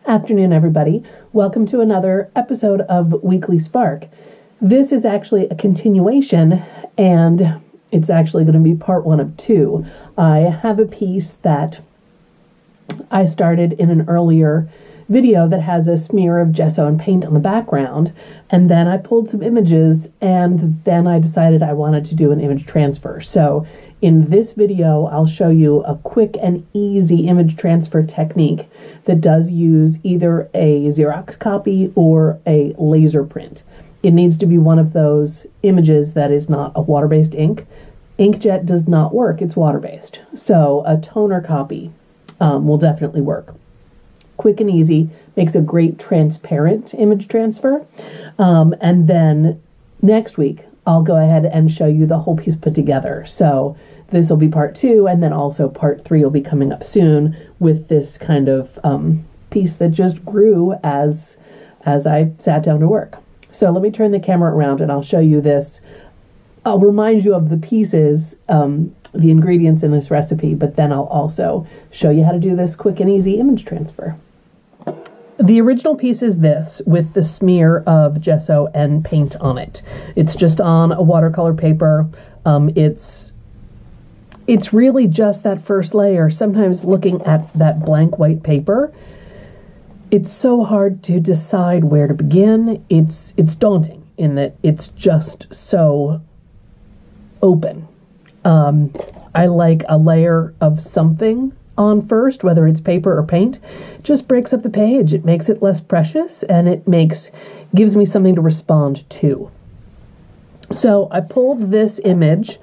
Afternoon, everybody. Welcome to another episode of Weekly Spark. This is actually a continuation, and it's actually going to be part 1 of 2. I have a piece that I started in an earlier video that has a smear of gesso and paint on the background, and then I pulled some images, and then I decided I wanted to do an image transfer. So in this video, I'll show you a quick and easy image transfer technique that does use either a Xerox copy or a laser print. It needs to be one of those images that is not a water-based ink. Inkjet does not work, it's water-based. So a toner copy will definitely work. Quick and easy, makes a great transparent image transfer. And then next week, I'll go ahead and show you the whole piece put together. So this will be part 2, and then also part 3 will be coming up soon with this kind of piece that just grew as I sat down to work. So let me turn the camera around and I'll show you this. I'll remind you of the pieces, the ingredients in this recipe, but then I'll also show you how to do this quick and easy image transfer. The original piece is this, with the smear of gesso and paint on it. It's just on a watercolor paper. It's really just that first layer. Sometimes looking at that blank white paper, it's so hard to decide where to begin. It's daunting in that it's just so open. I like a layer of something on first, whether it's paper or paint. It just breaks up the page. It makes it less precious, and it gives me something to respond to. So I pulled this image,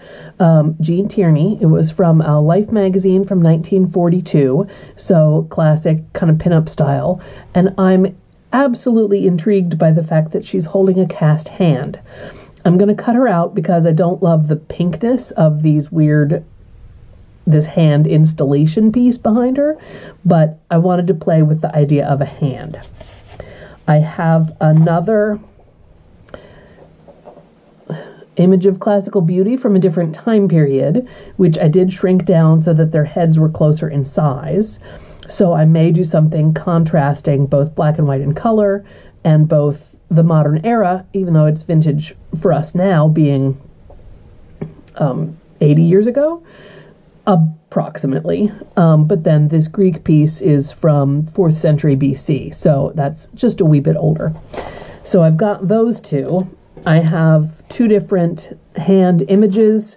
Jean Tierney. It was from Life magazine from 1942, so classic kind of pinup style. And I'm absolutely intrigued by the fact that she's holding a cast hand. I'm going to cut her out because I don't love the pinkness of this hand installation piece behind her, but I wanted to play with the idea of a hand. I have another image of classical beauty from a different time period, which I did shrink down so that their heads were closer in size. So I may do something contrasting both black and white in color and both the modern era, even though it's vintage for us now, being 80 years ago, approximately. But then this Greek piece is from 4th century BC, so that's just a wee bit older. So I've got those two. I have 2 different hand images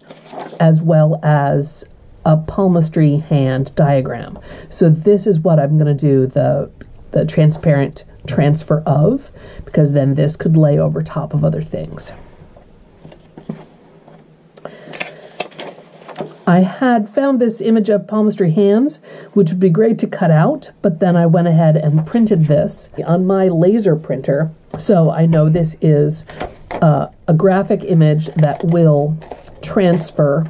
as well as a palmistry hand diagram. So this is what I'm going to do the transparent transfer of, because then this could lay over top of other things. I had found this image of palmistry hands, which would be great to cut out, but then I went ahead and printed this on my laser printer. So I know this is a graphic image that will transfer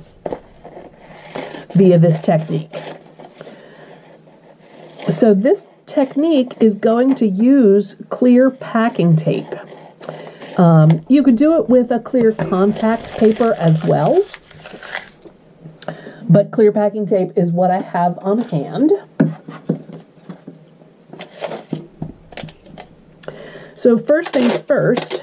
via this technique. So this technique is going to use clear packing tape. You could do it with a clear contact paper as well, but clear packing tape is what I have on hand. So first things first,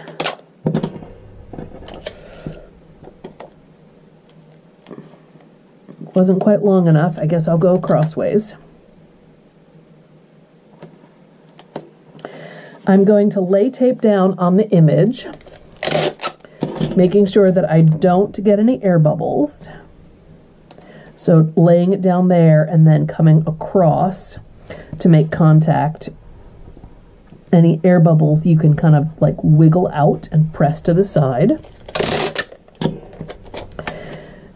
wasn't quite long enough. I guess I'll go crossways. I'm going to lay tape down on the image, making sure that I don't get any air bubbles. So laying it down there and then coming across to make contact. Any air bubbles you can kind of like wiggle out and press to the side.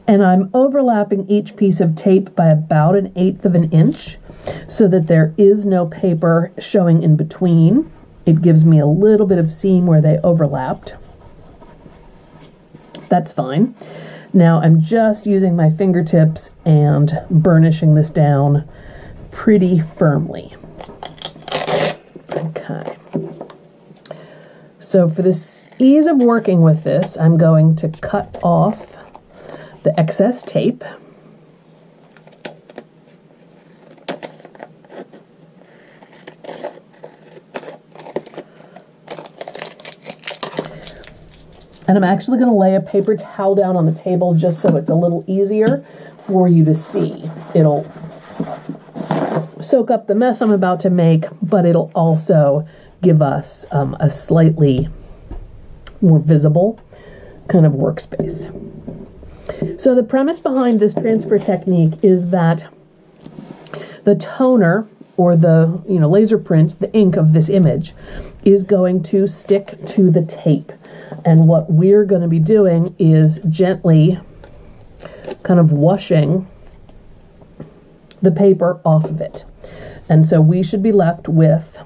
And I'm overlapping each piece of tape by about 1/8 of an inch so that there is no paper showing in between. It gives me a little bit of seam where they overlapped. That's fine. Now I'm just using my fingertips and burnishing this down pretty firmly. Okay. So for this ease of working with this, I'm going to cut off the excess tape. And I'm actually going to lay a paper towel down on the table just so it's a little easier for you to see. It'll soak up the mess I'm about to make, but it'll also give us a slightly more visible kind of workspace. So the premise behind this transfer technique is that the toner, or the laser print, the ink of this image, is going to stick to the tape. And what we're going to be doing is gently kind of washing the paper off of it. And so we should be left with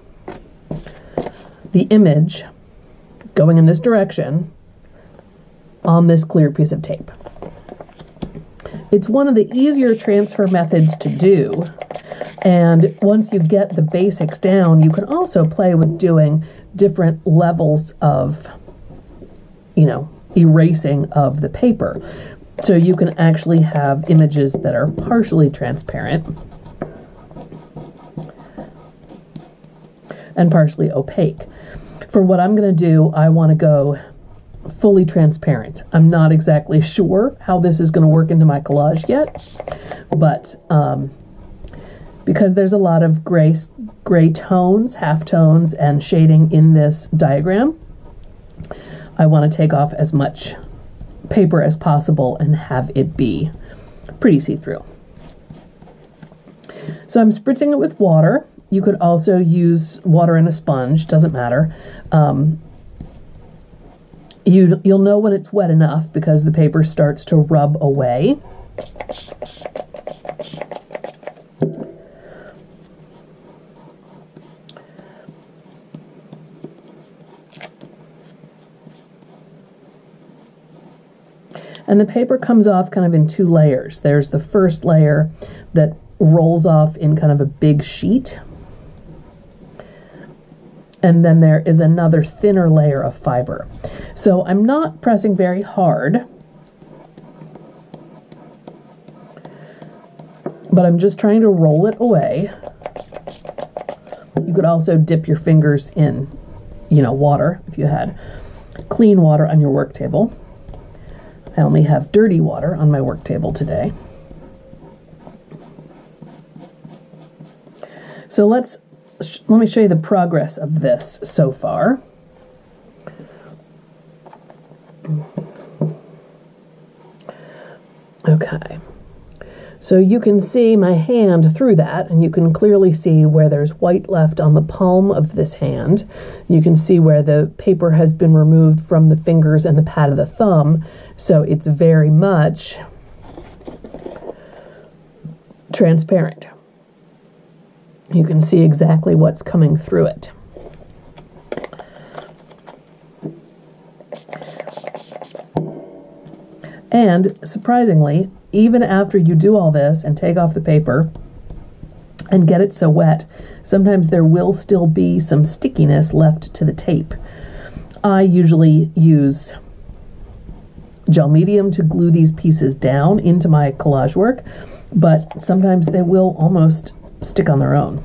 the image going in this direction on this clear piece of tape. It's one of the easier transfer methods to do. And once you get the basics down, you can also play with doing different levels of, erasing of the paper. So you can actually have images that are partially transparent and partially opaque. For what I'm going to do, I want to go fully transparent. I'm not exactly sure how this is going to work into my collage yet, but because there's a lot of gray tones, halftones, and shading in this diagram, I want to take off as much paper as possible and have it be pretty see-through. So I'm spritzing it with water. You could also use water and a sponge, doesn't matter. You'll know when it's wet enough because the paper starts to rub away. And the paper comes off kind of in two layers. There's the first layer that rolls off in kind of a big sheet. And then there is another thinner layer of fiber. So I'm not pressing very hard, but I'm just trying to roll it away. You could also dip your fingers in, water if you had clean water on your work table. I only have dirty water on my work table today. So let me show you the progress of this so far. Okay. So you can see my hand through that, and you can clearly see where there's white left on the palm of this hand. You can see where the paper has been removed from the fingers and the pad of the thumb, so it's very much transparent. You can see exactly what's coming through it. And surprisingly, even after you do all this and take off the paper and get it so wet, sometimes there will still be some stickiness left to the tape. I usually use gel medium to glue these pieces down into my collage work, but sometimes they will almost stick on their own.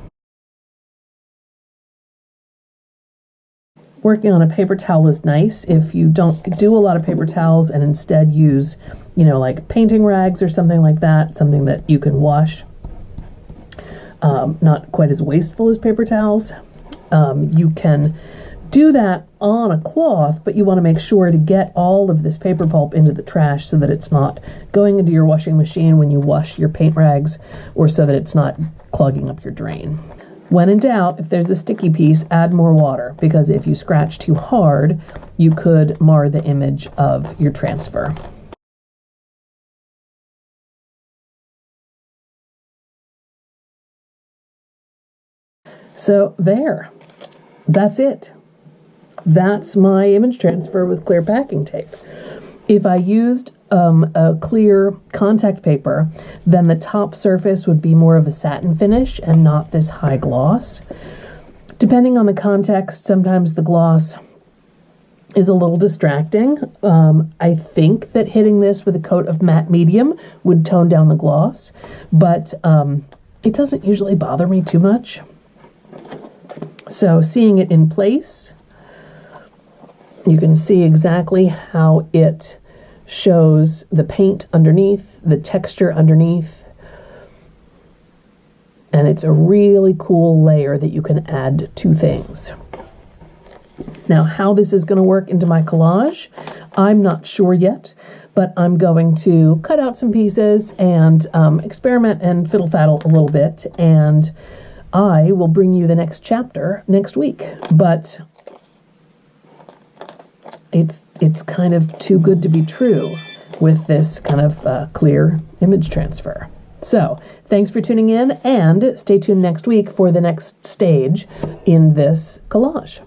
Working on a paper towel is nice if you don't do a lot of paper towels and instead use, like painting rags or something like that, something that you can wash. Not quite as wasteful as paper towels. You can do that on a cloth, but you want to make sure to get all of this paper pulp into the trash so that it's not going into your washing machine when you wash your paint rags, or so that it's not clogging up your drain. When in doubt, if there's a sticky piece, add more water, because if you scratch too hard, you could mar the image of your transfer. So there, that's it. That's my image transfer with clear packing tape. If I used a clear contact paper, then the top surface would be more of a satin finish and not this high gloss. Depending on the context, sometimes the gloss is a little distracting. I think that hitting this with a coat of matte medium would tone down the gloss, but it doesn't usually bother me too much. So seeing it in place You can see exactly how it shows the paint underneath, the texture underneath, and it's a really cool layer that you can add to things. Now, how this is going to work into my collage, I'm not sure yet, but I'm going to cut out some pieces and experiment and fiddle-faddle a little bit, and I will bring you the next chapter next week. But it's kind of too good to be true with this kind of clear image transfer. So, thanks for tuning in, and stay tuned next week for the next stage in this collage.